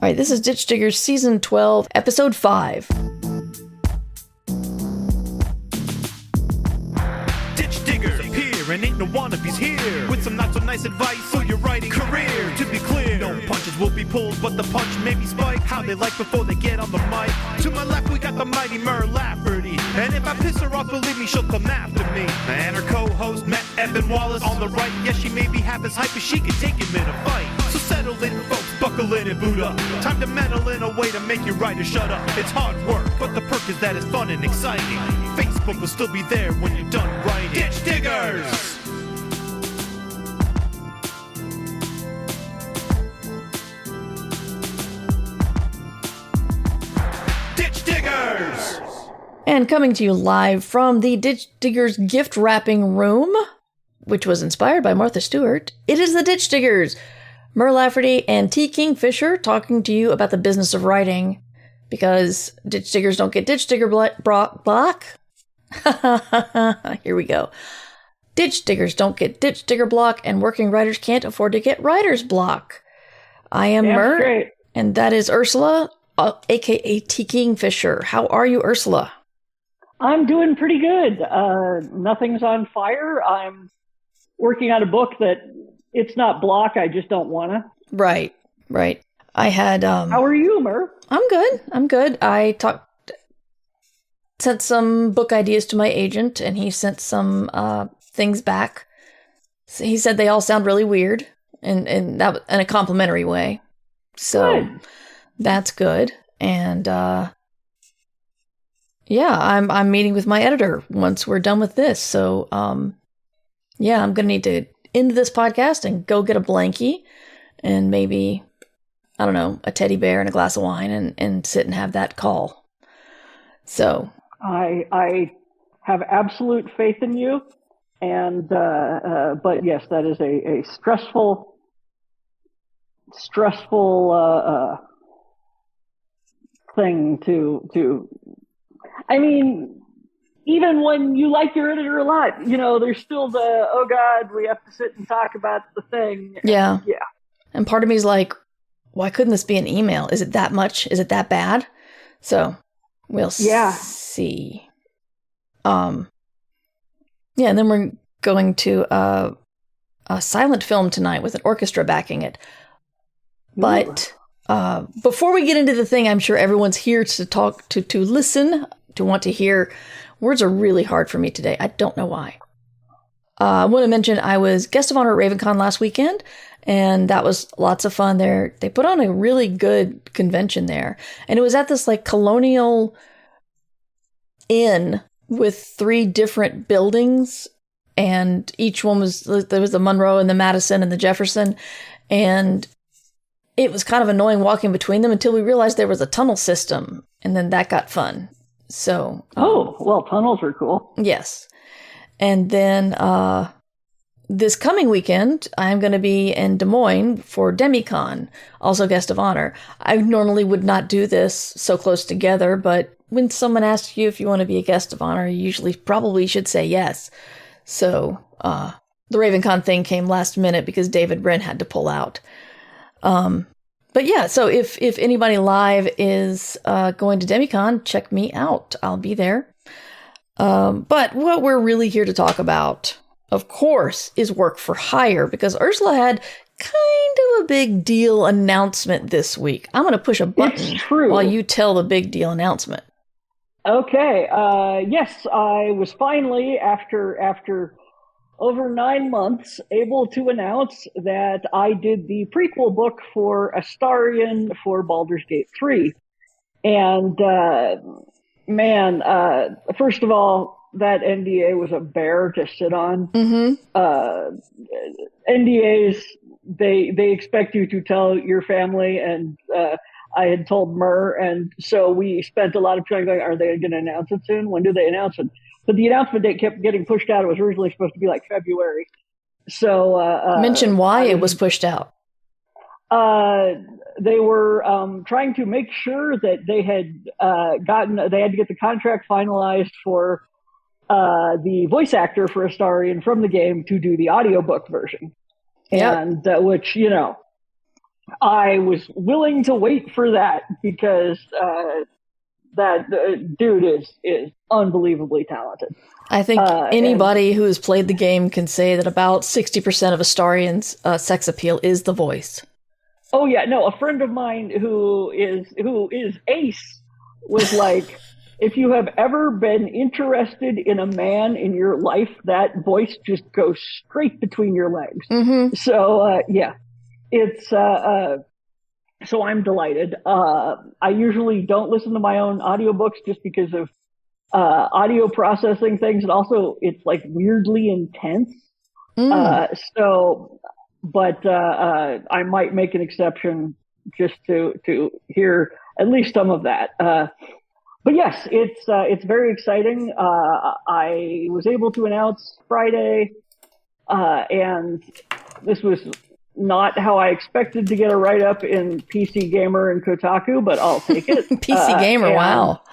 All right, this is Ditch Diggers Season 12, Episode 5. Ditch Diggers appear and ain't no wannabes here with some not so nice advice for your writing career. To be clear, no punches will be pulled, but the punch may be spiked how they like before they get on the mic. To my left we got the mighty Mer Lafferty, and if I piss her off, believe me, she'll come after me. And her co-host Matt Evan Wallace on the right. Yes, she may be half as hype as she can take him in a fight. So settle in, folks, buckle in and boot up. Time to meddle in a way to make your writer shut up. It's hard work, but the perk is that it's fun and exciting. Facebook will still be there when you're done writing. Ditch Diggers! Ditch Diggers! And coming to you live from the Ditch Diggers gift wrapping room, which was inspired by Martha Stewart, it is the Ditch Diggers, Mer Lafferty and T. Kingfisher, talking to you about the business of writing, because Ditch Diggers don't get Ditch Digger block. Here we go. Ditch Diggers don't get Ditch Digger block, and working writers can't afford to get writer's block. I am Mer, great. and that is Ursula, aka T. Kingfisher. How are you, Ursula? I'm doing pretty good. Nothing's on fire. I'm working on a book that it's not block. I just don't want to. Right. I had... How are you, Mer? I'm good. I sent some book ideas to my agent, and he sent some things back. So he said they all sound really weird, and that in a complimentary way. So Good. That's good. And yeah, I'm meeting with my editor once we're done with this. So yeah, I'm gonna need to end this podcast and go get a blankie and maybe, I don't know, a teddy bear and a glass of wine and sit and have that call. So I have absolute faith in you, and but yes, that is a stressful thing to. I mean, even when you like your editor a lot, you know, there's still the, oh God, we have to sit and talk about the thing. yeah. Yeah. And part of me is like, why couldn't this be an email? Is it that much? Is it that bad? So we'll see. Yeah, and then we're going to a silent film tonight with an orchestra backing it. But before we get into the thing, I'm sure everyone's here to talk, to listen, to want to hear. Words are really hard for me today. I don't know why. I want to mention I was guest of honor at RavenCon last weekend, and that was lots of fun there. They put on a really good convention there, and it was at this like colonial inn with 3 different buildings, and each one there was the Monroe and the Madison and the Jefferson, and it was kind of annoying walking between them until we realized there was a tunnel system, and then that got fun. So well, tunnels are cool. yes. And then this coming weekend, I'm going to be in Des Moines for DemiCon, also guest of honor. I normally would not do this so close together, but when someone asks you if you want to be a guest of honor, you usually probably should say yes. So the RavenCon thing came last minute because David Brin had to pull out. But yeah, so if anybody live is going to DemiCon, check me out. I'll be there. But what we're really here to talk about, of course, is work for hire, because Ursula had kind of a big deal announcement this week. I'm going to push a button while you tell the big deal announcement. Okay. Yes, I was finally, after over 9 months, able to announce that I did the prequel book for Astarion for Baldurs Gate 3. And first of all, that NDA was a bear to sit on. Mm-hmm. NDAs, they expect you to tell your family, and I had told Mer, and so we spent a lot of time going, are they going to announce it soon? When do they announce it? But the announcement date kept getting pushed out. It was originally supposed to be like February. So mention why it was pushed out. They were trying to make sure that they had they had to get the contract finalized for the voice actor for Astarion from the game to do the audiobook version. Yep. And which, you know, I was willing to wait for that because that dude is unbelievably talented. I think anybody who has played the game can say that about 60% of Astarion's sex appeal is the voice. Oh yeah, no, a friend of mine who is Ace was like, if you have ever been interested in a man in your life, that voice just goes straight between your legs. Mm-hmm. So yeah, it's so I'm delighted. I usually don't listen to my own audiobooks just because of audio processing things, and also it's like weirdly intense. But I might make an exception just to hear at least some of that. But yes, it's very exciting. I was able to announce Friday, and this was not how I expected to get a write-up in PC Gamer and Kotaku, but I'll take it. PC Gamer, wow.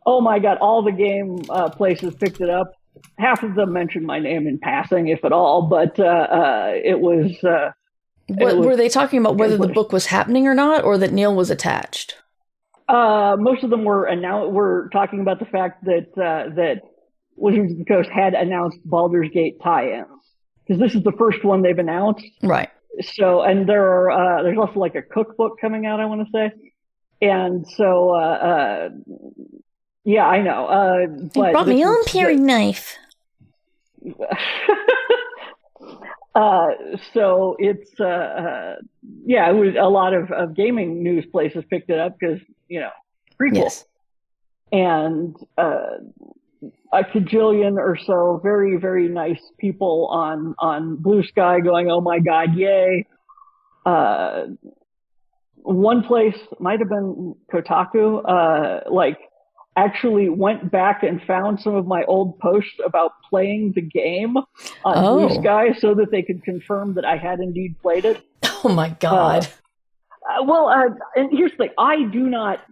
Oh my God, all the game places picked it up. Half of them mentioned my name in passing, if at all, but it was... were they talking about whether the book was happening or not, or that Neil was attached? Most of them were talking about the fact that Wizards of the Coast had announced Baldurs Gate tie-ins, because this is the first one they've announced. Right. So, and there's also like a cookbook coming out, I want to say. And so, yeah, I know. But you brought me own paring knife. So it's, yeah, it was a lot of gaming news places picked it up because, prequel. Yes. And a cajillion or so very, very nice people on Blue Sky going, oh my God, yay. One place, might have been Kotaku, actually went back and found some of my old posts about playing the game on Blue Sky so that they could confirm that I had indeed played it. Oh my God. And here's the thing. I do not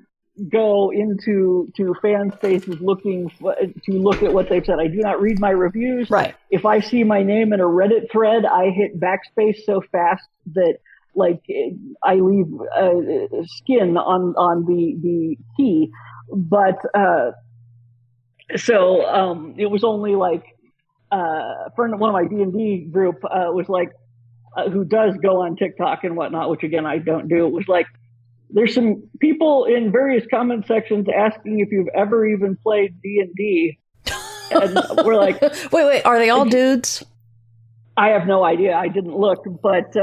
go into fan spaces looking to look at what they've said. I do not read my reviews. Right. If I see my name in a Reddit thread, I hit backspace so fast that I leave skin on the key. But so it was only one of my D&D group was like, who does go on TikTok and whatnot, which again I don't do. It was like, there's some people in various comment sections asking if you've ever even played D&D, and we're like, wait, are they all dudes? I have no idea. I didn't look, but.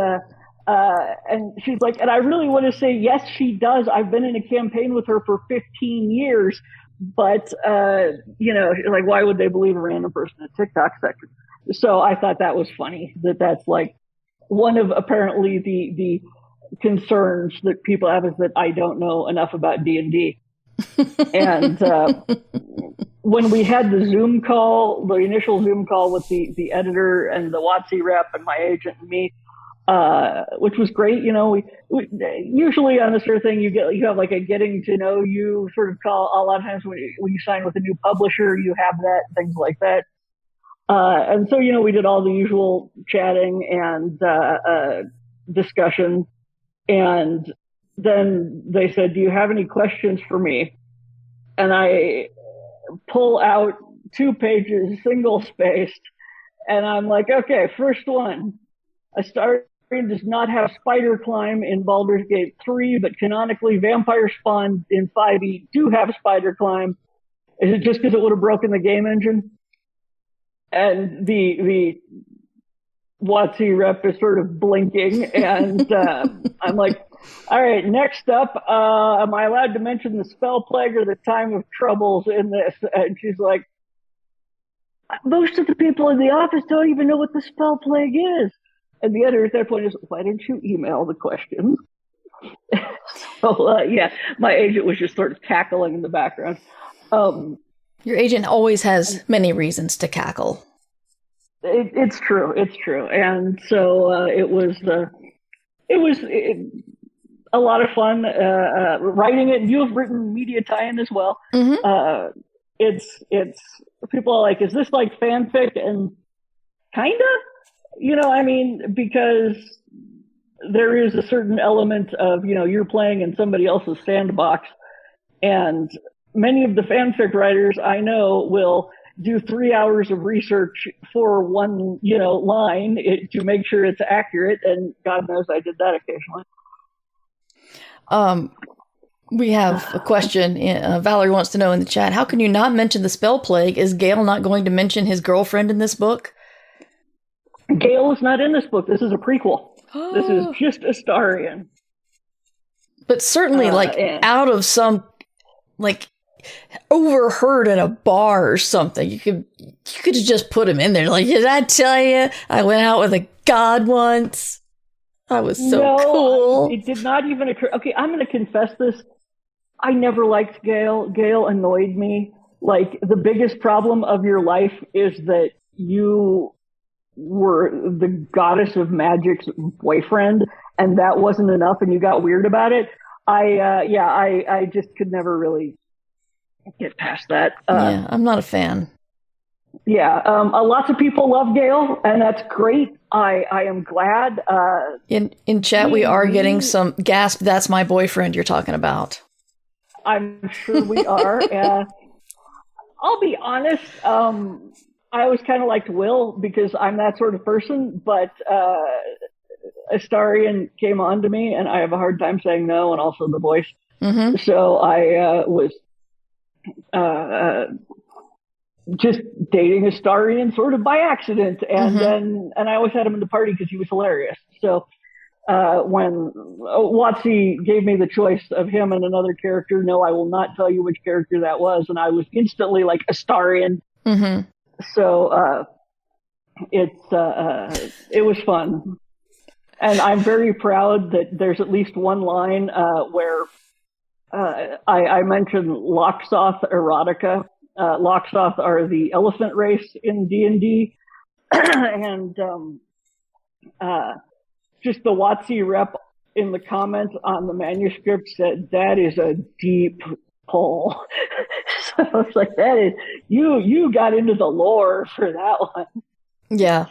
And she's like, and I really want to say, yes, she does. I've been in a campaign with her for 15 years, but, like, why would they believe a random person in a TikTok section? So I thought that was funny, that's like one of apparently the concerns that people have is that I don't know enough about D&D. And, when we had the Zoom call, the initial Zoom call with the editor and the WotC rep and my agent and me, which was great. We usually on this sort of thing, you have like a getting to know you sort of call. A lot of times when you sign with a new publisher, you have that, things like that. And so, we did all the usual chatting and, discussion. And then they said, do you have any questions for me? And I pull out 2 pages, single spaced. And I'm like, okay, first one. Astarion does not have spider climb in Baldur's Gate 3, but canonically vampire spawn in 5e do have spider climb. Is it just because it would have broken the game engine? And the WotC rep is sort of blinking, and I'm like, all right, next up, am I allowed to mention the spell plague or the time of troubles in this? And she's like, most of the people in the office don't even know what the spell plague is. And the editor at that point is, why didn't you email the questions? So, yeah, my agent was just sort of cackling in the background. Your agent always has many reasons to cackle. It's true. And so it was a lot of fun writing it. And you have written media tie-in as well. Mm-hmm. It's people are like, is this like fanfic? And kinda. Because there is a certain element of, you're playing in somebody else's sandbox, and many of the fanfic writers I know will do 3 hours of research for one, line to make sure it's accurate. And God knows I did that occasionally. We have a question. Valerie wants to know in the chat, how can you not mention the spell plague? Is Gale not going to mention his girlfriend in this book? Gale is not in this book. This is a prequel. This is just Astarion. But certainly, out of some, overheard in a bar or something, you could just put him in there. Like, did I tell you I went out with a god once? I was so cool. It did not even occur. Okay, I'm going to confess this. I never liked Gale. Gale annoyed me. Like, the biggest problem of your life is that you were the goddess of magic's boyfriend, and that wasn't enough, and you got weird about it. I just could never really get past that. I'm not a fan. Lots of people love Gale, and that's great. I am glad. In chat, we are getting some gasp. That's my boyfriend you're talking about. I'm sure we are. I'll be honest. I always kind of liked Will because I'm that sort of person, but Astarion came on to me, and I have a hard time saying no, and also the voice. Mm-hmm. So I was just dating Astarion sort of by accident, and then I always had him in the party because he was hilarious. So when Watsy gave me the choice of him and another character, no, I will not tell you which character that was, and I was instantly like Astarion. Mm-hmm. So it was fun, and I'm very proud that there's at least one line where I mentioned Loxoth erotica. Loxoth are the elephant race in D&D, and just the Watsy rep in the comments on the manuscript said that is a deep pull. So I was like, that is, you got into the lore for that one. Yeah.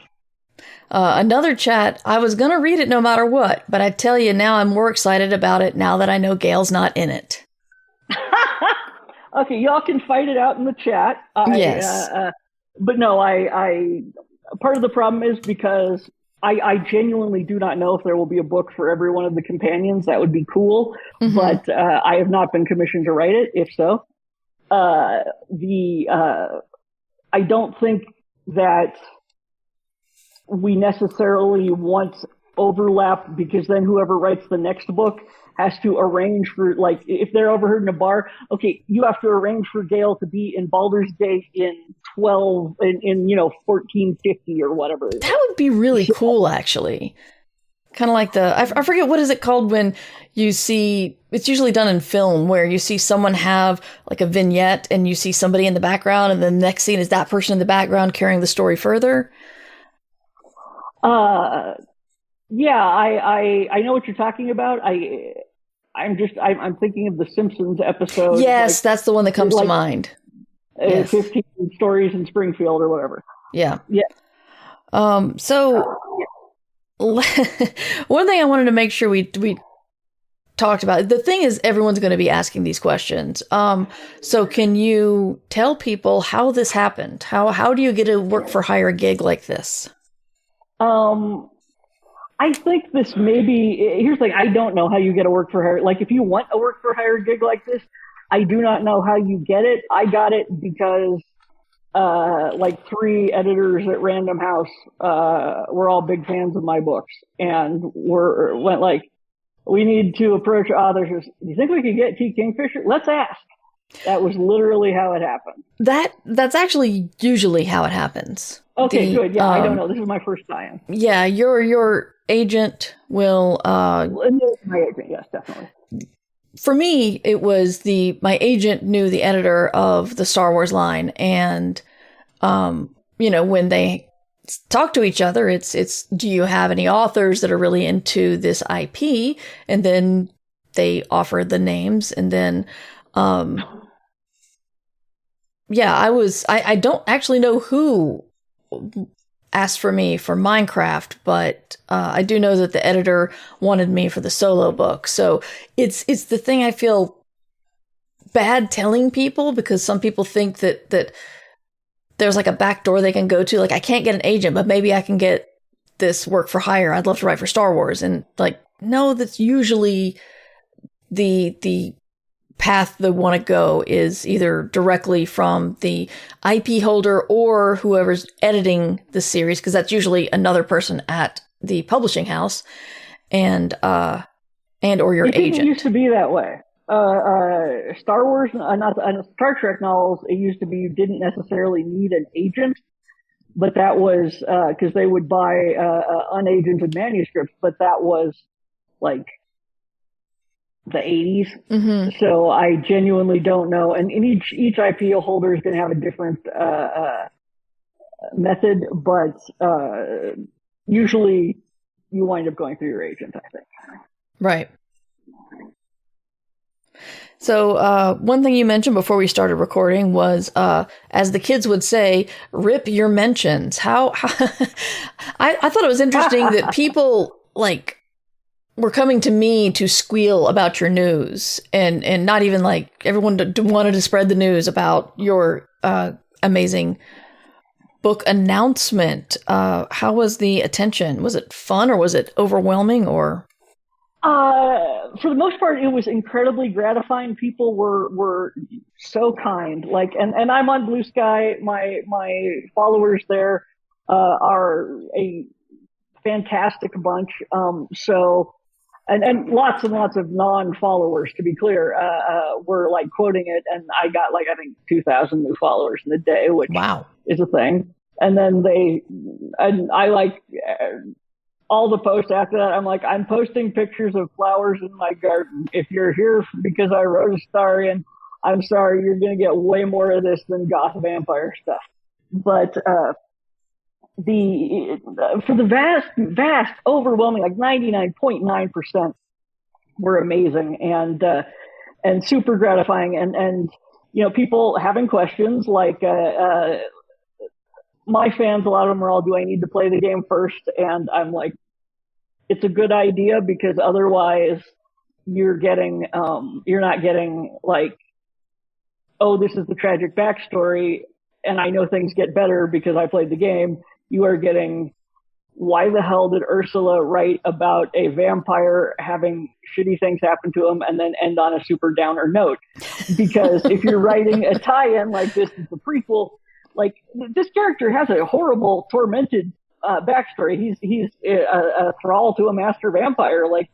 Another chat, I was going to read it no matter what, but I tell you now I'm more excited about it now that I know Gale's not in it. Okay, y'all can fight it out in the chat. Yes. But no, I part of the problem is because I genuinely do not know if there will be a book for every one of the companions. That would be cool, but I have not been commissioned to write it. If so, I don't think that we necessarily want overlap, because then whoever writes the next book has to arrange for, like, if they're overheard in a bar, okay, you have to arrange for Gale to be in Baldur's Gate in 1450 or whatever. That would be really cool, actually. Kind of like I forget, what is it called when you see, it's usually done in film, where you see someone have like a vignette and you see somebody in the background, and the next scene is that person in the background carrying the story further. Yeah, I know what you're talking about. I'm thinking of the Simpsons episode. Yes, that's the one that comes to mind. Yes. 15 stories in Springfield or whatever. Yeah. Yeah. So one thing I wanted to make sure we talked about, the thing is, everyone's going to be asking these questions. So can you tell people how this happened? How do you get a work for hire gig like this? I think this here's the thing, I don't know how you get a work for hire. Like, if you want a work for hire gig like this, I do not know how you get it. I got it because, 3 editors at Random House, were all big fans of my books, and went like, we need to approach authors. Do you think we could get T. Kingfisher? Let's ask. That was literally how it happened. That's actually usually how it happens. Okay, good. Yeah, I don't know. This is my first tie-in. Yeah, your agent will. My agent, yes, definitely. For me, it was my agent knew the editor of the Star Wars line, and when they talk to each other, it's do you have any authors that are really into this IP? And then they offer the names, and then. I don't actually know who asked for me for Minecraft, but I do know that the editor wanted me for the solo book. So it's the thing I feel bad telling people, because some people think that there's like a back door they can go to. Like, I can't get an agent, but maybe I can get this work for hire. I'd love to write for Star Wars. And like, no, that's usually the path they want to go is either directly from the IP holder or whoever's editing the series, because that's usually another person at the publishing house, and or your agent. It used to be that way. Star Wars, not Star Trek novels, it used to be you didn't necessarily need an agent, but that was because they would buy unagented manuscripts, but that was like the 80s. Mm-hmm. So I genuinely don't know. And each IP holder is going to have a different method, but usually you wind up going through your agent, I think. Right. So one thing you mentioned before we started recording was, as the kids would say, rip your mentions. How I thought it was interesting that people like were coming to me to squeal about your news, and not even like everyone wanted to spread the news about your amazing book announcement. How was the attention? Was it fun, or was it overwhelming, or? For the most part, it was incredibly gratifying. People were so kind. Like, and I'm on Blue Sky. My followers there are a fantastic bunch. So, and lots and lots of non-followers, to be clear, were like quoting it, and I got like I think 2,000 new followers in a day, which is a thing. And then I like. All the posts after that, I'm like, I'm posting pictures of flowers in my garden. If you're here because I wrote Astarion, I'm sorry, you're going to get way more of this than goth vampire stuff. But for the vast, overwhelming, like 99.9% were amazing and super gratifying. And you know, people having questions like, my fans, a lot of them are all, do I need to play the game first? And I'm like, it's a good idea, because otherwise you're not getting like, oh, this is the tragic backstory and I know things get better because I played the game. You are getting, why the hell did Ursula write about a vampire having shitty things happen to him and then end on a super downer note? Because if you're writing a tie-in like this is the prequel, like, this character has a horrible, tormented backstory. He's a thrall to a master vampire, like,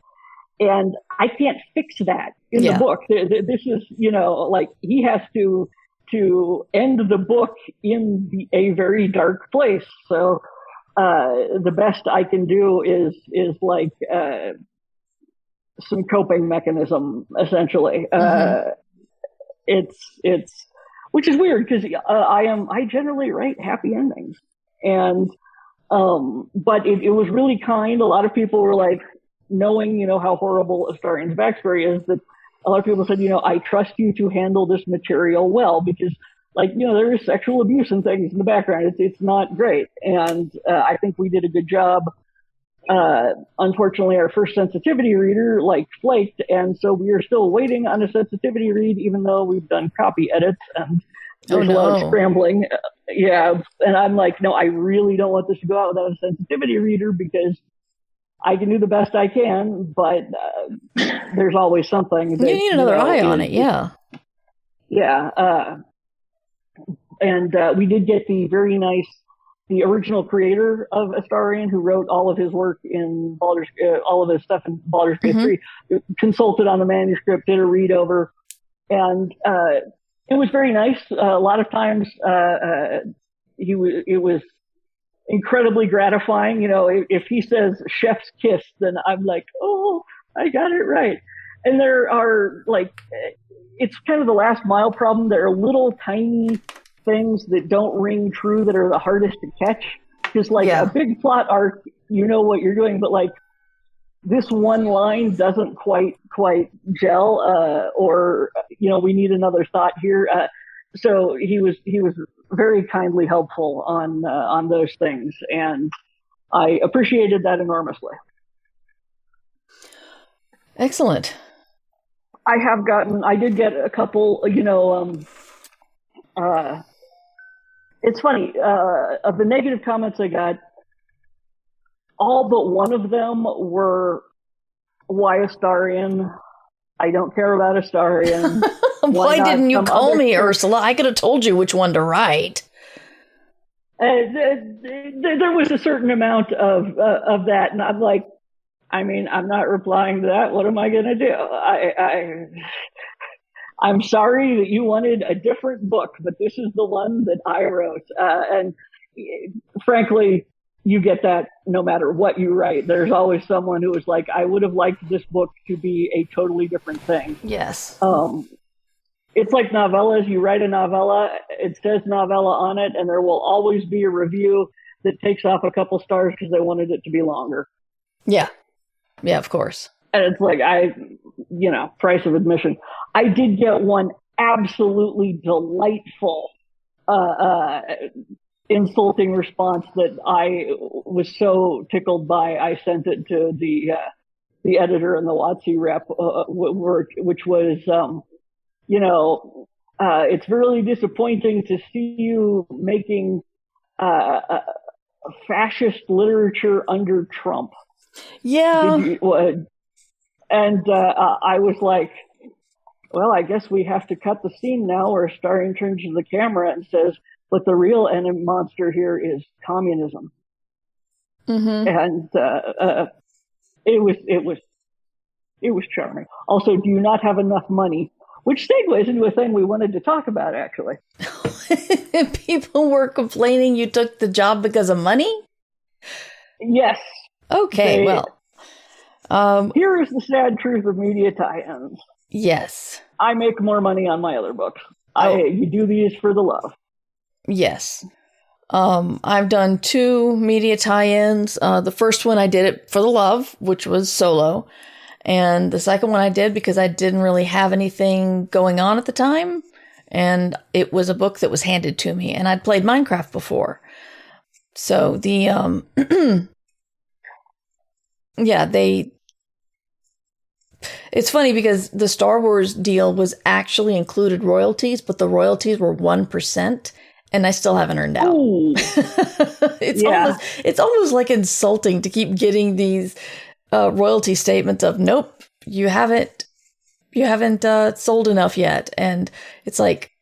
and I can't fix that in the book. This is, you know, like, he has to end the book in a very dark place. So the best I can do is like some coping mechanism, essentially. Mm-hmm. It's which is weird, because I generally write happy endings, and but it was really kind. A lot of people were like, knowing, you know, how horrible Astarion's backstory is, that a lot of people said, you know, I trust you to handle this material well, because, like, you know, there is sexual abuse and things in the background. It's not great, and I think we did a good job. Unfortunately, our first sensitivity reader like flaked, and so we are still waiting on a sensitivity read, even though we've done copy edits and there's a lot of scrambling. Yeah, and I'm like, no, I really don't want this to go out without a sensitivity reader, because I can do the best I can, but there's always something. That, you need another eye on it, yeah. Yeah, and we did get the original creator of Astarion, who wrote all of his work in all of his stuff in Baldurs Gate 3, consulted on the manuscript, did a read over, and it was very nice. A lot of times, it was incredibly gratifying. You know, if he says chef's kiss, then I'm like, oh, I got it right. And there are, like, it's kind of the last mile problem. There are little tiny things that don't ring true that are the hardest to catch. Because, like, a big plot arc, you know what you're doing, but, like, this one line doesn't quite gel, or, you know, we need another thought here. So he was very kindly helpful on those things, and I appreciated that enormously. Excellent. I did get a couple, it's funny, of the negative comments I got, all but one of them were, why Astarion? I don't care about Astarion. Why didn't you call me, Ursula? I could have told you which one to write. There was a certain amount of that, and I'm like, I'm not replying to that. What am I going to do? I'm sorry that you wanted a different book, but this is the one that I wrote. And frankly, you get that no matter what you write. There's always someone who is like, I would have liked this book to be a totally different thing. Yes. It's like novellas. You write a novella, it says novella on it, and there will always be a review that takes off a couple stars because they wanted it to be longer. Yeah. Yeah, of course. And it's like, price of admission. I did get one absolutely delightful, insulting response that I was so tickled by. I sent it to the editor and the WotC rep, which was, it's really disappointing to see you making fascist literature under Trump. Yeah. I was like, well, I guess we have to cut the scene now where Astarion turns to the camera and says, but the real enemy monster here is communism. Mm-hmm. And it was charming. Also, do you not have enough money? Which segues into a thing we wanted to talk about, actually. People were complaining you took the job because of money? Yes. Okay, here is the sad truth of media tie-ins. Yes. I make more money on my other books. You do these for the love. Yes. I've done 2 media tie-ins. The first one I did it for the love, which was solo. And the second one I did because I didn't really have anything going on at the time. And it was a book that was handed to me. And I'd played Minecraft before. So it's funny because the Star Wars deal was actually included royalties, but the royalties were 1%, and I still haven't earned out. It's almost like insulting to keep getting these royalty statements of, nope, you haven't sold enough yet. And it's like,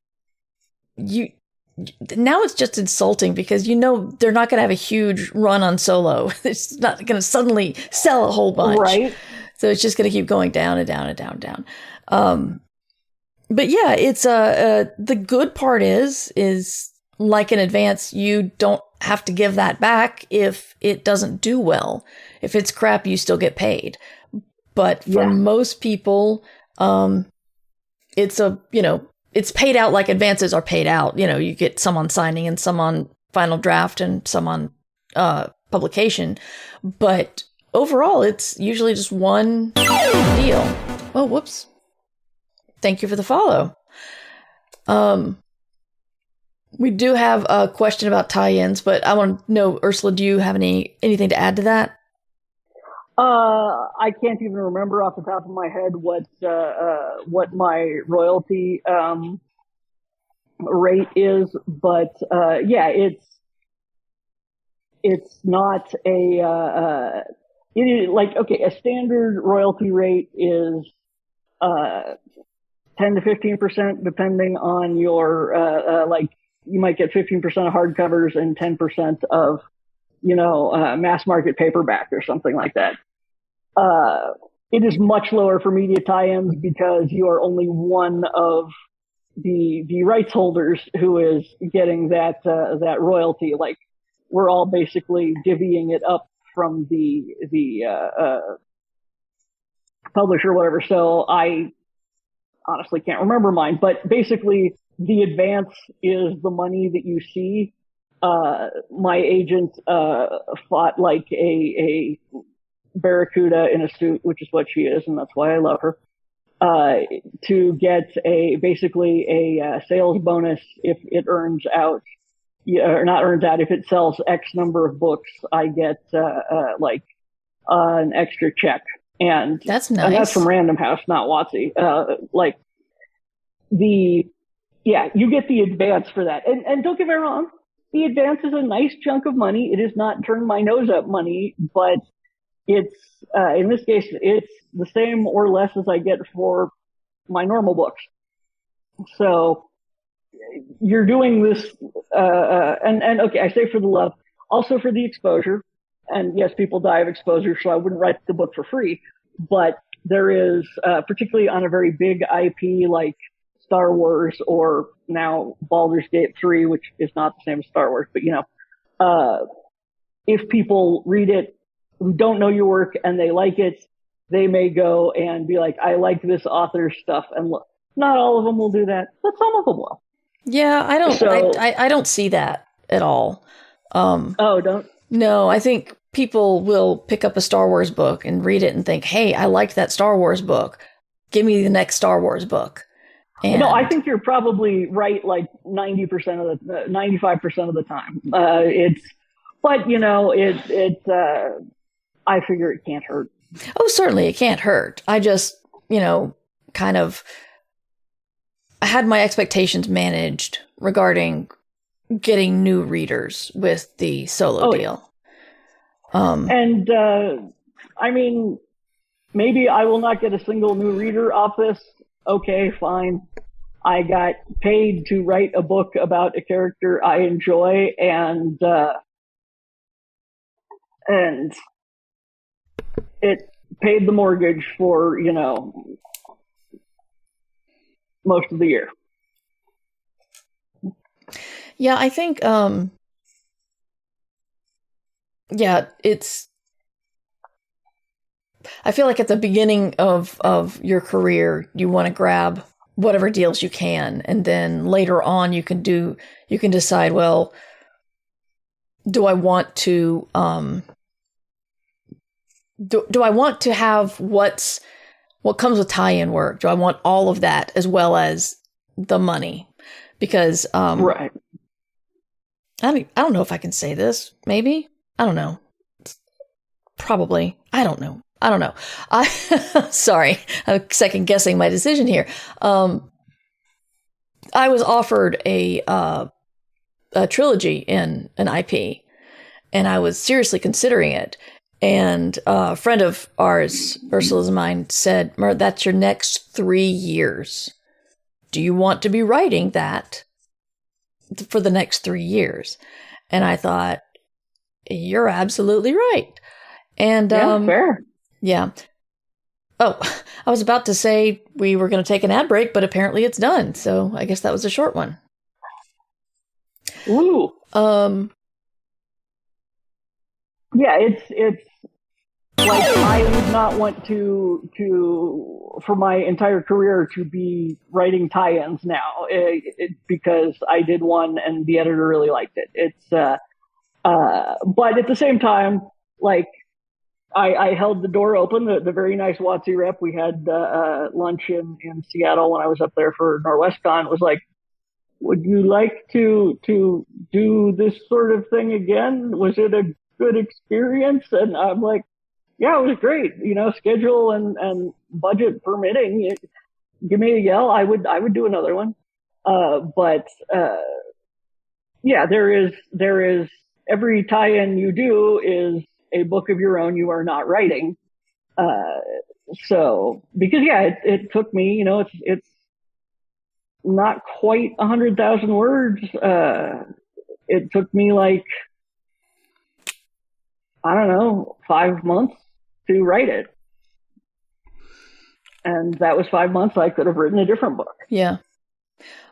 now it's just insulting because they're not going to have a huge run on solo. It's not going to suddenly sell a whole bunch. Right. So it's just going to keep going down and down and down and down. But yeah, it's the good part is like in advance, you don't have to give that back if it doesn't do well. If it's crap, you still get paid. But for most people, it's paid out like advances are paid out. You get some on signing and some on final draft and some on publication. But overall, it's usually just one deal. Oh, whoops. Thank you for the follow. We do have a question about tie-ins, but I want to know, Ursula, do you have anything to add to that? I can't even remember off the top of my head what my royalty rate is, but it's not a a standard royalty rate is 10 to 15% depending on your you might get 15% of hardcovers and 10% of mass market paperback or something like that. It is much lower for media tie-ins because you are only one of the rights holders who is getting that royalty. Like, we're all basically divvying it up from the publisher or whatever. So I honestly can't remember mine, but basically the advance is the money that you see. My agent fought like a barracuda in a suit, which is what she is, and that's why I love her. to get basically a sales bonus if it earns out, or not earns out, if it sells X number of books, I get an extra check. And that's nice. And that's from Random House, not WotC. You get the advance for that. And don't get me wrong, the advance is a nice chunk of money. It is not turn my nose up money, but it's, in this case, it's the same or less as I get for my normal books. So you're doing this, and okay, I say for the love, also for the exposure. And yes, people die of exposure, so I wouldn't write the book for free. But there is, particularly on a very big IP like Star Wars, or now Baldur's Gate 3, which is not the same as Star Wars, but if people read it who don't know your work and they like it, they may go and be like, I like this author's stuff. And look, not all of them will do that, but some of them will. Yeah, I don't see that at all. Don't? No, I think people will pick up a Star Wars book and read it and think, hey, I liked that Star Wars book. Give me the next Star Wars book. And no, I think you're probably right, like 95% of the time. I figure it can't hurt. Oh, certainly it can't hurt. I just, I had my expectations managed regarding getting new readers with the solo deal. Maybe I will not get a single new reader off this. Okay, fine. I got paid to write a book about a character I enjoy, and it paid the mortgage for, most of the year. Yeah, I think, I feel like at the beginning of your career, you want to grab whatever deals you can. And then later on, you can decide, well, do I want to, do I want to have what comes with tie-in work? Do I want all of that as well as the money? Because, right. I don't know if I can say this. Maybe. I don't know. Probably. I don't know. Sorry. I'm second guessing my decision here. I was offered a trilogy in an IP, and I was seriously considering it. And a friend of ours, Ursula's mine, said, Mer, that's your next 3 years. Do you want to be writing that for the next 3 years? And I thought, you're absolutely right. And fair. Yeah. Oh, I was about to say we were going to take an ad break, but apparently it's done. So I guess that was a short one. Ooh. Yeah, it's like I would not want to for my entire career to be writing tie-ins now, because I did one and the editor really liked it. It's but at the same time, like I held the door open. The very nice WotC rep, we had lunch in Seattle when I was up there for NorwestCon. Was like, would you like to do this sort of thing again? Was it a good experience? And I'm like, yeah, it was great. Schedule and budget permitting, give me a yell. I would do another one. But there is every tie-in you do is a book of your own you are not writing. So because it took me, it's not quite 100,000 words. It took me like, I don't know, 5 months to write it. And that was 5 months I could have written a different book. Yeah.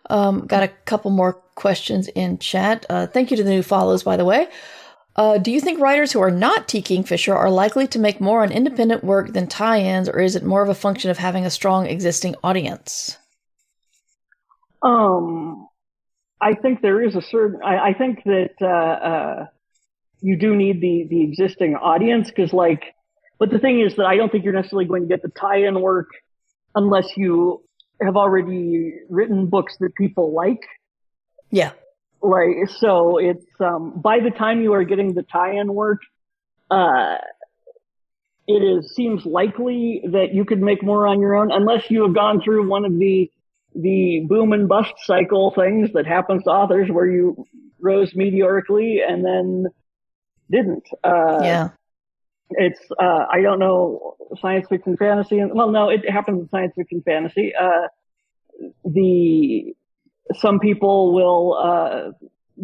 Got a couple more questions in chat. Thank you to the new follows, by the way. Do you think writers who are not T. Kingfisher are likely to make more on independent work than tie-ins, or is it more of a function of having a strong existing audience? I think there is a certain... I think that you do need the existing audience, because but the thing is that I don't think you're necessarily going to get the tie-in work unless you have already written books that people like. Yeah. Like, so it's, by the time you are getting the tie-in work, seems likely that you could make more on your own, unless you have gone through one of the boom and bust cycle things that happens to authors where you rose meteorically and then didn't. Yeah. It's, I don't know, science fiction fantasy. Well, no, it happens in science fiction fantasy. Some people will,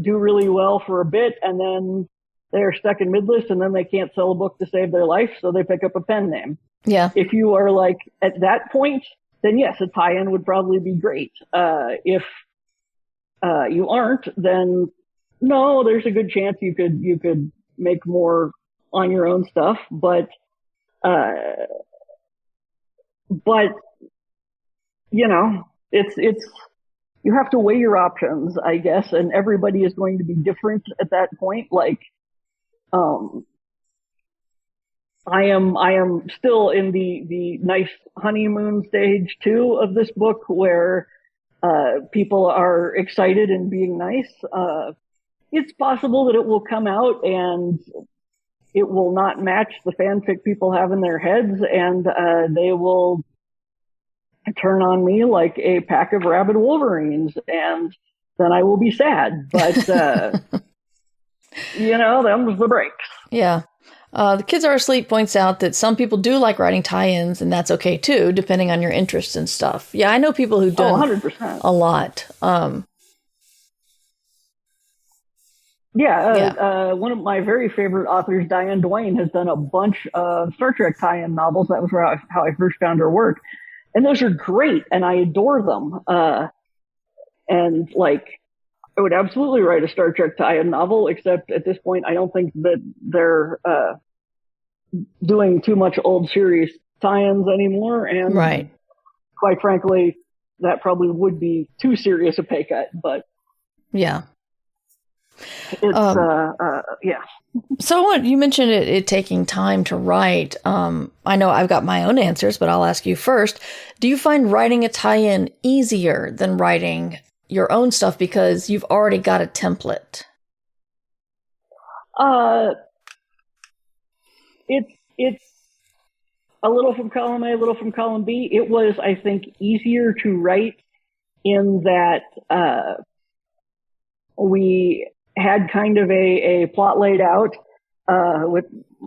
do really well for a bit and then they're stuck in mid-list and then they can't sell a book to save their life. So they pick up a pen name. Yeah. If you are like at that point, then yes, a tie-in would probably be great. If, you aren't, then no, there's a good chance you could make more on your own stuff, but you know, it's, you have to weigh your options, I guess, and everybody is going to be different at that point. Like, I am still in the nice honeymoon stage too of this book where, people are excited and being nice. It's possible that it will come out and it will not match the fanfic people have in their heads, and they will turn on me like a pack of rabid wolverines, and then I will be sad. But them's the breaks. Yeah. The Kids Are Asleep points out that some people do like writing tie-ins, and that's okay too, depending on your interests and stuff. Yeah, I know people who do 100%. a lot. One of my very favorite authors, Diane Duane, has done a bunch of Star Trek tie-in novels. That was how I first found her work. And those are great, and I adore them. And like, I would absolutely write a Star Trek tie-in novel, except at this point, I don't think that they're doing too much old series tie-ins anymore. And right. Quite frankly, that probably would be too serious a pay cut, but yeah. It's, yeah. So you mentioned it taking time to write. I know I've got my own answers, but I'll ask you first. Do you find writing a tie-in easier than writing your own stuff because you've already got a template? It's a little from column A, a little from column B. It was, I think, easier to write in that we had kind of a plot laid out. With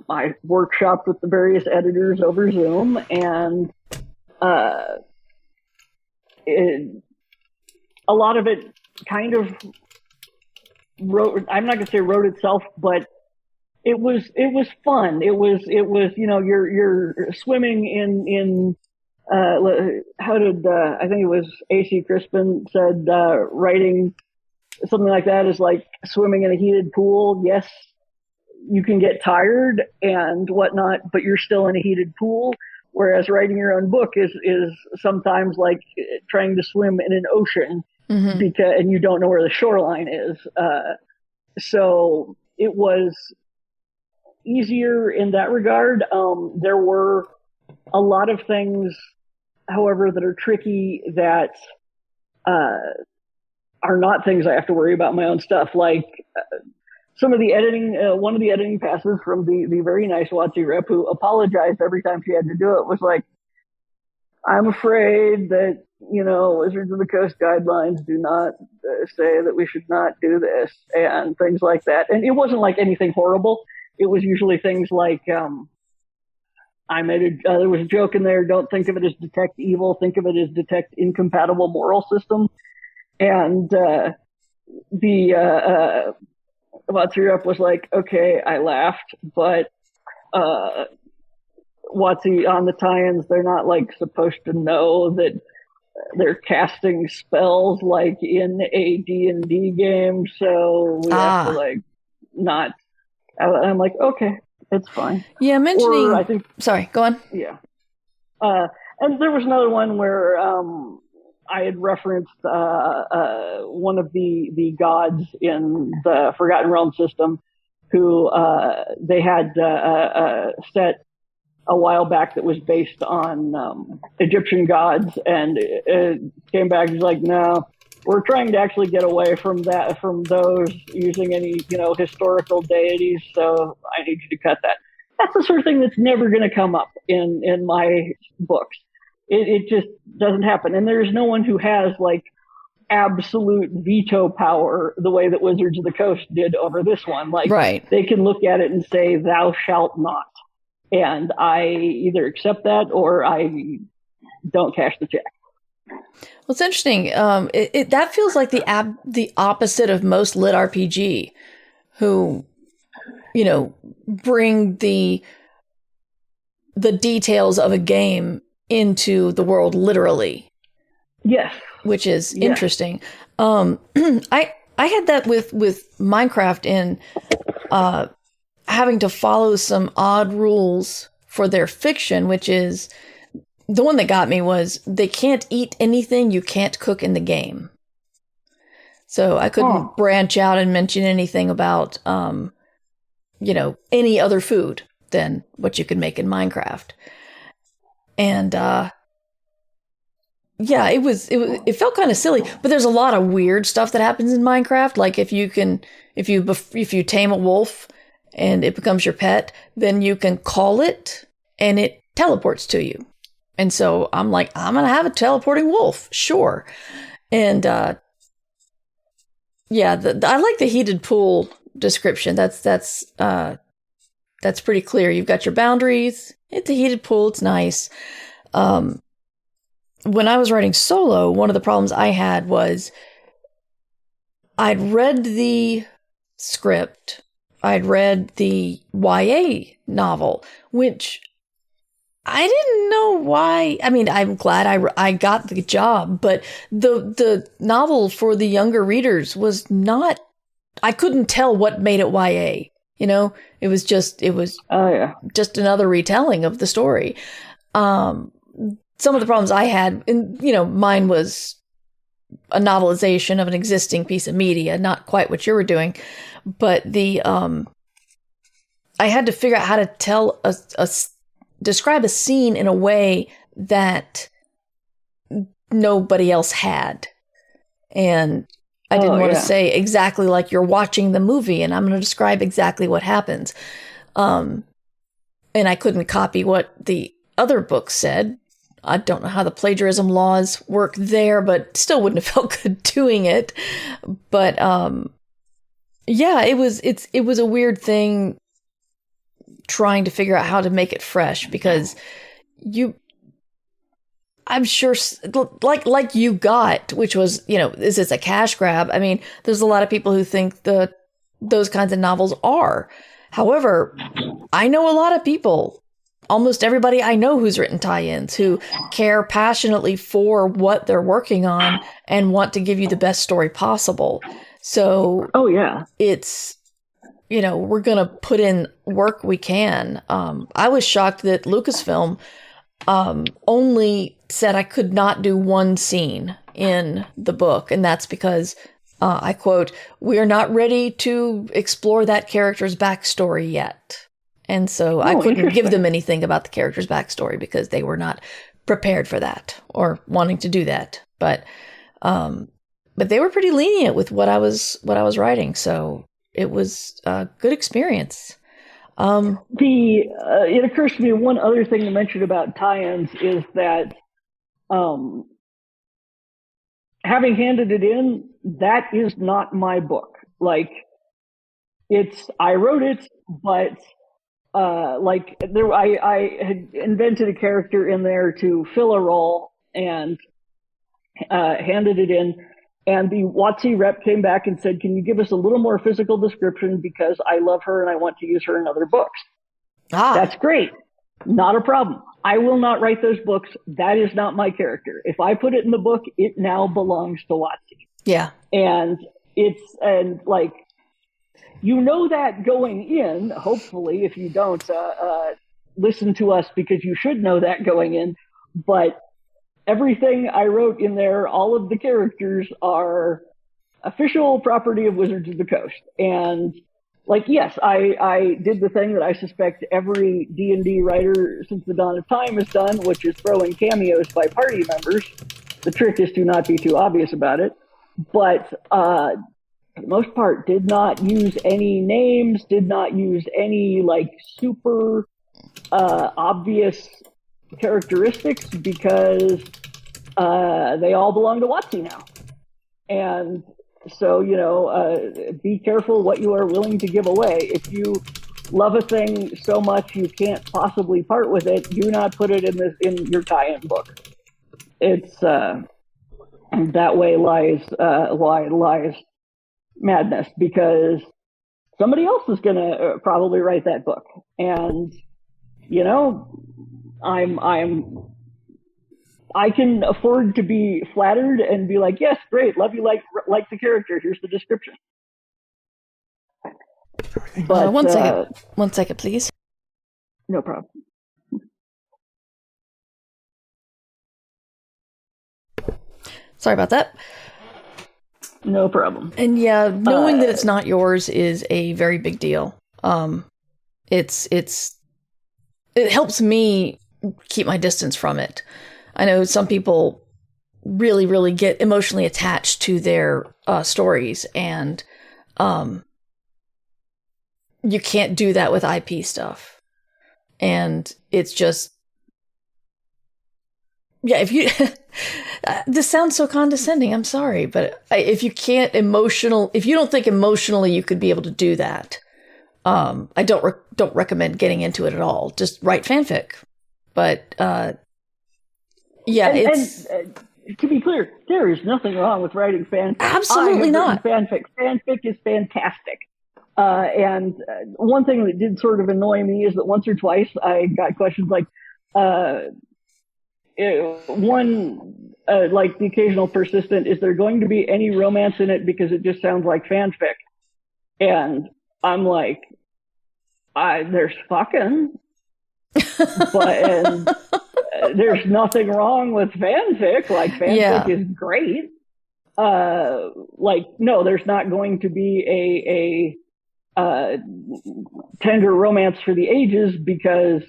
my workshop with the various editors over Zoom, and a lot of it kind of wrote. I'm not going to say wrote itself, but it was fun. It was you're swimming in how did I think it was A.C. Crispin said writing something like that is like swimming in a heated pool. Yes, you can get tired and whatnot, but you're still in a heated pool. Whereas writing your own book is sometimes like trying to swim in an ocean, and you don't know where the shoreline is. So it was easier in that regard. There were a lot of things, however, that are tricky that are not things I have to worry about my own stuff. Like some of the editing, one of the editing passes from the very nice WotC rep who apologized every time she had to do it was like, I'm afraid that, Wizards of the Coast guidelines do not say that we should not do this and things like that. And it wasn't like anything horrible. It was usually things like, there was a joke in there, don't think of it as detect evil, think of it as detect incompatible moral system. And the WotC rep was like, okay, I laughed, but WotC on the tie-ins, they're not like supposed to know that they're casting spells like in a D&D game, so we have to like not. I'm like, okay, it's fine. Yeah, mentioning. Or I think, sorry, go on. Yeah, and there was another one where I had referenced one of the gods in the Forgotten Realms system, who they had set a while back that was based on Egyptian gods, and it came back. He's like, no, we're trying to actually get away from those using any historical deities. So I need you to cut that. That's the sort of thing that's never going to come up in my books. It just doesn't happen, and there's no one who has like absolute veto power the way that Wizards of the Coast did over this one. Like, right. They can look at it and say, "Thou shalt not." And I either accept that or I don't cash the check. Well, it's interesting. That feels like the opposite of most lit RPG, who, bring the details of a game into the world literally. Yes, which is interesting. I had that with Minecraft in having to follow some odd rules for their fiction, which is the one that got me was they can't eat anything you can't cook in the game. So I couldn't branch out and mention anything about, any other food than what you could make in Minecraft. And, yeah, it felt kind of silly, but there's a lot of weird stuff that happens in Minecraft. Like if you tame a wolf and it becomes your pet, then you can call it and it teleports to you. And so I'm like, I'm going to have a teleporting wolf. Sure. And, I like the heated pool description. That's pretty clear. You've got your boundaries. It's a heated pool. It's nice. When I was writing solo, one of the problems I had was I'd read the script, I'd read the YA novel, which I didn't know why. I mean, I'm glad I got the job, but the novel for the younger readers was not, I couldn't tell what made it YA. It was just another retelling of the story. Some of the problems I had, mine was a novelization of an existing piece of media, not quite what you were doing, but I had to figure out how to describe a scene in a way that nobody else had. And I didn't want to say exactly like you're watching the movie and I'm going to describe exactly what happens. And I couldn't copy what the other books said. I don't know how the plagiarism laws work there, but still wouldn't have felt good doing it. But it was a weird thing trying to figure out how to make it fresh because I'm sure like you got, which was, is this a cash grab? I mean, there's a lot of people who think those kinds of novels are. However, I know a lot of people, almost everybody I know who's written tie-ins, who care passionately for what they're working on and want to give you the best story possible. So, it's, we're going to put in work we can. I was shocked that Lucasfilm only said I could not do one scene in the book. And that's because, I quote, "We are not ready to explore that character's backstory yet." And so I couldn't give them anything about the character's backstory because they were not prepared for that or wanting to do that. But they were pretty lenient with what I was writing. So it was a good experience. It occurs to me one other thing to mention about tie-ins is that having handed it in, that is not my book. Like, I wrote it, but I had invented a character in there to fill a role and handed it in. And the WotC rep came back and said, "Can you give us a little more physical description because I love her and I want to use her in other books." That's great. Not a problem. I will not write those books. That is not my character. If I put it in the book, it now belongs to WotC. Yeah. And that going in, hopefully, if you don't, listen to us because you should know that going in. But everything I wrote in there, all of the characters are official property of Wizards of the Coast. And like, yes, I did the thing that I suspect every D&D writer since the dawn of time has done, which is throw in cameos by party members. The trick is to not be too obvious about it. But for the most part, did not use any names, did not use any like super obvious characteristics, because they all belong to WotC now. And so, be careful what you are willing to give away. If you love a thing so much you can't possibly part with it, do not put it in your tie-in book. It's that way lies madness, because somebody else is going to probably write that book. And, I can afford to be flattered and be like, yes, great, love you, like the character. Here's the description. But one second, please. No problem. Sorry about that. No problem. And yeah, knowing that it's not yours is a very big deal. It helps me keep my distance from it. I know some people really, really get emotionally attached to their stories, and you can't do that with IP stuff. And it's just, yeah, if you, this sounds so condescending, I'm sorry, but if you don't think emotionally you could be able to do that, I don't recommend getting into it at all. Just write fanfic. But, yeah, and to be clear, there is nothing wrong with writing fanfic. Absolutely not. Fanfic is fantastic. And one thing that did sort of annoy me is that once or twice I got questions like, like the occasional persistent, is there going to be any romance in it because it just sounds like fanfic? And I'm like, there's fucking, but there's nothing wrong with fanfic. Like, fanfic is great. No, there's not going to be a tender romance for the ages, because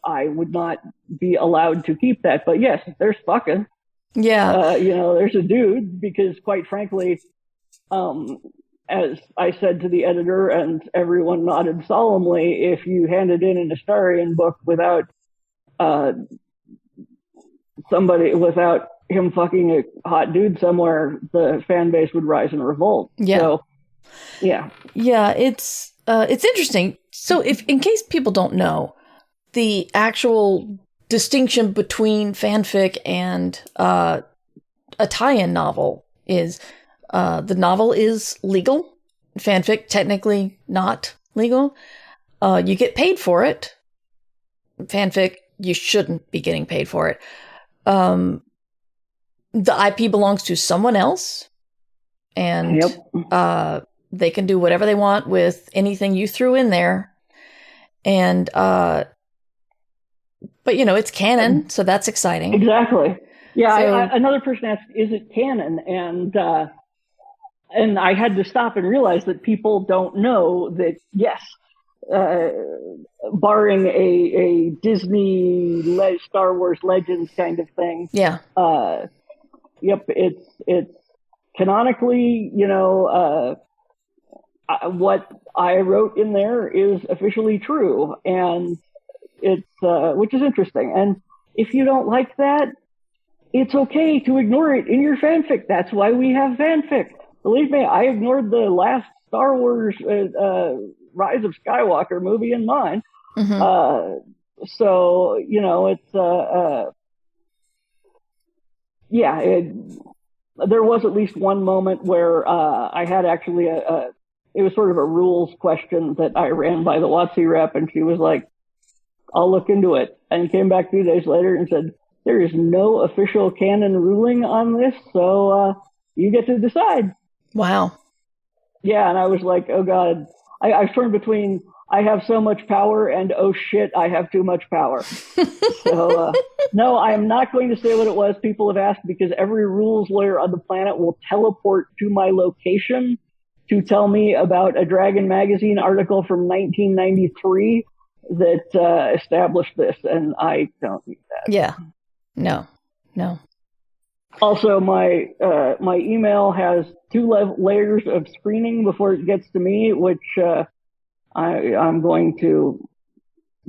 I would not be allowed to keep that. But yes, there's fucking. Yeah. There's a dude, because quite frankly, as I said to the editor and everyone nodded solemnly, if you handed in an Astarion book without without him fucking a hot dude somewhere, the fan base would rise in revolt. Yeah. So, yeah. Yeah, it's interesting. So in case people don't know, the actual distinction between fanfic and a tie-in novel is the novel is legal. Fanfic, technically not legal. You get paid for it. Fanfic, you shouldn't be getting paid for it. The IP belongs to someone else, and they can do whatever they want with anything you threw in there. And but it's canon, so that's exciting. Exactly. Yeah. So, another person asked, "Is it canon?" And I had to stop and realize that people don't know that. Yes. Barring a Disney Star Wars Legends kind of thing. Yeah. It's canonically, what I wrote in there is officially true, and it's which is interesting. And if you don't like that, it's okay to ignore it in your fanfic. That's why we have fanfic. Believe me, I ignored the last Star Wars Rise of Skywalker movie in mine. Mm-hmm. So, it's, there was at least one moment where I had actually it was sort of a rules question that I ran by the WotC rep, and she was like, I'll look into it, and came back 2 days later and said, there is no official canon ruling on this, so you get to decide. Wow. Yeah, and I was like, oh God. I was torn between I have so much power and oh shit, I have too much power. So no, I am not going to say what it was. People have asked, because every rules lawyer on the planet will teleport to my location to tell me about a Dragon magazine article from 1993 that established this, and I don't need that. Yeah. No. Also, my email has 2 layers of screening before it gets to me, which I'm going to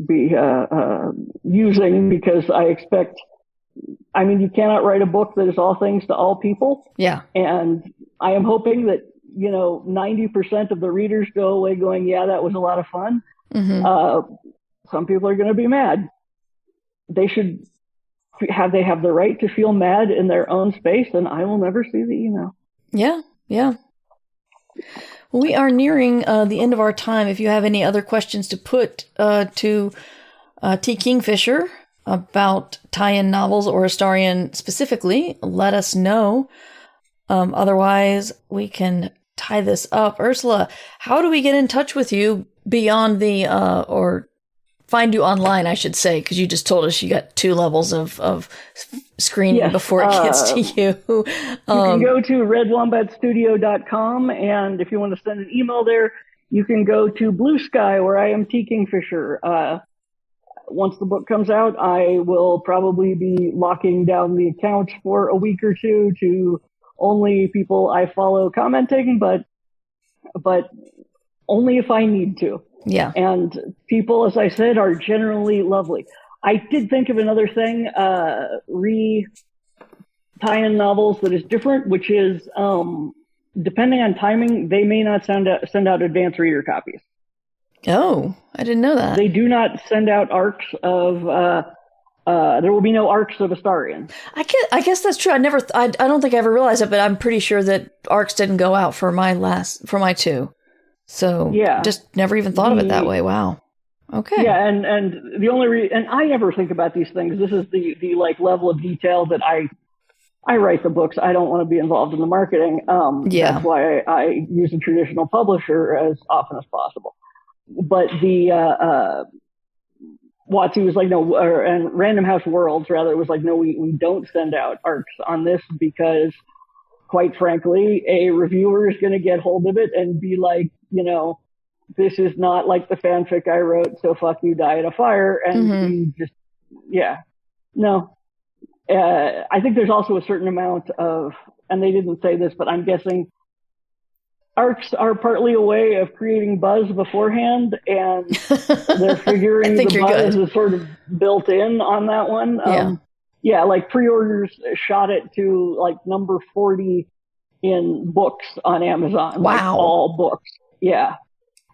be using, because I expect. I mean, you cannot write a book that is all things to all people. Yeah. And I am hoping that 90% of the readers go away going, "Yeah, that was a lot of fun." Mm-hmm. Some people are going to be mad. They should. They have the right to feel mad in their own space, and I will never see the email. Yeah. We are nearing the end of our time. If you have any other questions to put to T. Kingfisher about tie-in novels or Astarion specifically, let us know. Otherwise, we can tie this up. Ursula, how do we get in touch with you beyond the or find you online, I should say, because you just told us you got 2 levels of screening before it gets to you. You can go to redwombatstudio.com, and if you want to send an email there, you can go to Blue Sky, where I am T. Kingfisher. Once the book comes out, I will probably be locking down the account for a week or 2 to only people I follow commenting, but only if I need to. Yeah. And people, as I said, are generally lovely. I did think of another thing, tie-in novels that is different, which is, depending on timing, they may not send out advance reader copies. Oh, I didn't know that. They do not send out arcs of, there will be no arcs of Astarion. I guess that's true. I don't think I ever realized it, but I'm pretty sure that arcs didn't go out for my 2. So yeah, just never even thought of it that way. Wow. Okay. Yeah, and the only and I never think about these things. This is the level of detail that I write the books. I don't want to be involved in the marketing. That's why I use a traditional publisher as often as possible. But the WotC was like, no, and Random House Worlds rather was like, no, we don't send out arcs on this because, quite frankly, a reviewer is going to get hold of it and be like, this is not like the fanfic I wrote, so fuck you, die in a fire. And we just, no. I think there's also a certain amount of, and they didn't say this, but I'm guessing arcs are partly a way of creating buzz beforehand, and they're figuring the buzz is sort of built in on that one. Like pre-orders shot it to like number 40 in books on Amazon. Wow. Like all books. Yeah.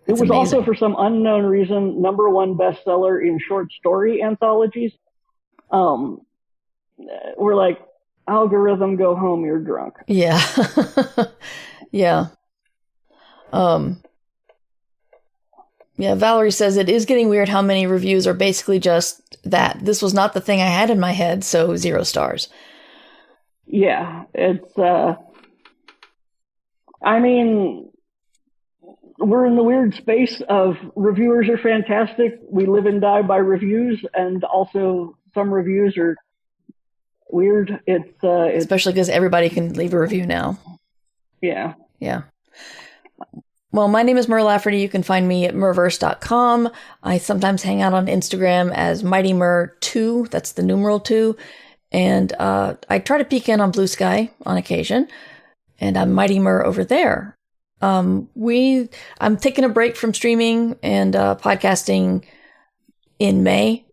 It was amazing. Also, for some unknown reason, number 1 bestseller in short story anthologies. We're like, algorithm, go home, you're drunk. Yeah. Yeah. Valerie says it is getting weird how many reviews are basically just that. This was not the thing I had in my head, so 0 stars. Yeah, it's, I mean, we're in the weird space of reviewers are fantastic. We live and die by reviews, and also some reviews are weird. It's especially because everybody can leave a review now. Yeah. Yeah. Well, my name is Mer Lafferty. You can find me at merverse.com. I sometimes hang out on Instagram as MightyMer2. That's the numeral 2. And I try to peek in on Blue Sky on occasion. And I'm Mighty Mer over there. I'm taking a break from streaming and podcasting in May.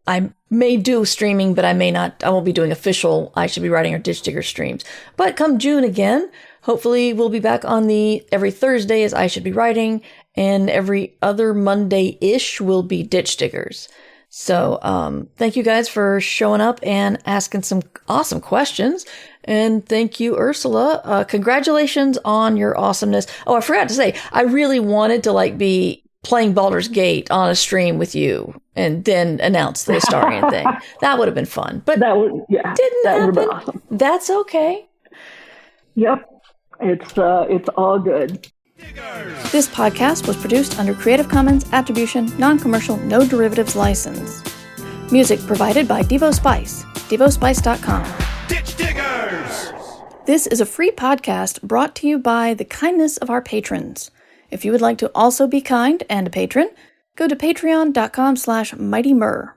I may do streaming, but I may not. I won't be doing official I Should Be Writing or Ditch Digger streams. But come June again, hopefully we'll be back on every Thursday as I Should Be Writing, and every other Monday-ish will be Ditch Diggers. So thank you guys for showing up and asking some awesome questions. And thank you, Ursula. Congratulations on your awesomeness. Oh, I forgot to say, I really wanted to be playing Baldur's Gate on a stream with you and then announce the Astarion thing. That would have been fun. But that would have been awesome. That's okay. Yep. It's all good. This podcast was produced under Creative Commons Attribution, Non-Commercial, No Derivatives License. Music provided by Devo Spice, devospice.com. Ditch Diggers! This is a free podcast brought to you by the kindness of our patrons. If you would like to also be kind and a patron, go to patreon.com/mightymur.